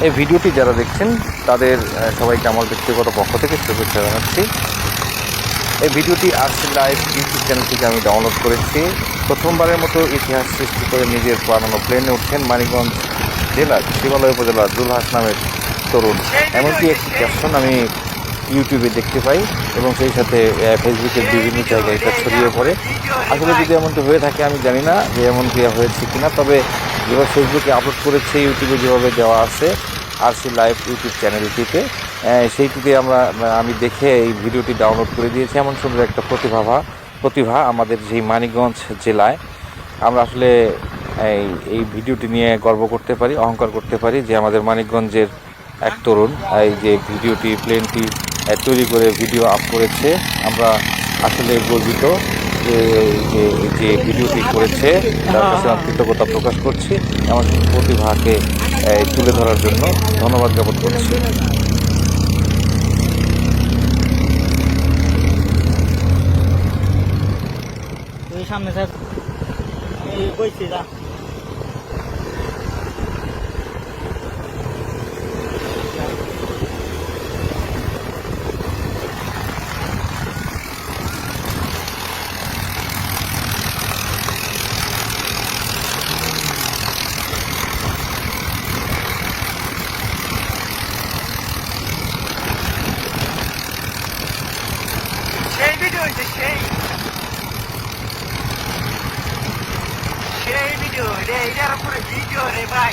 এই ভিডিওটি যারা দেখছেন তাদের সবাইকে আমার ব্যক্তিগত পক্ষ থেকে শুভেচ্ছা জানাচ্ছি। এই ভিডিওটি আরসি লাইভ ইউটিউব চ্যানেল থেকে আমি ডাউনলোড করেছি। প্রথমবারের মতো ইতিহাস সৃষ্টি করে নিজের বানানো প্লেনে উঠছেন মানিকগঞ্জ জেলার শিবালয় উপজেলার জুলহাস নামের তরুণ। এমনকি একটি ক্যাপশন আমি ইউটিউবে দেখতে পাই এবং সেই সাথে ফেসবুকের বিভিন্ন জায়গায় এটা ছড়িয়ে পড়ে। আসলে যদি এমনটি হয়ে থাকে আমি জানি না যে এমনটি হয়েছে কিনা, তবে যেভাবে ফেসবুকে আপলোড করেছে, ইউটিউবে যেভাবে দেওয়া আছে আরসি লাইভ ইউটিউব চ্যানেলটিতে, সেইটিতে আমি দেখে এই ভিডিওটি ডাউনলোড করে দিয়েছি। এমন সুন্দর একটা প্রতিভা আমাদের যেই মানিকগঞ্জ জেলায়। আমরা আসলে এই ভিডিওটি নিয়ে গর্ব করতে পারি, অহংকার করতে পারি যে আমাদের মানিকগঞ্জের এক তরুণ এই যে ভিডিওটি প্লেনটি তৈরি করে ভিডিও আপ করেছে। আমরা আসলে গর্বিত যে ভিডিওটি করেছে, তার কাছে আমি কৃতজ্ঞতা প্রকাশ করছি। আমার প্রতিভাকে তুলে ধরার জন্য ধন্যবাদ জ্ঞাপন করছি। সামনে স্যার বইছি যা সেই ভিডিও রে, এটার উপরে ভিডিও রে ভাই।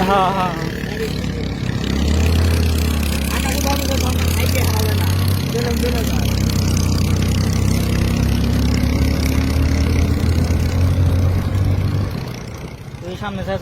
হ্যাঁ হ্যাঁ সামনে স্যার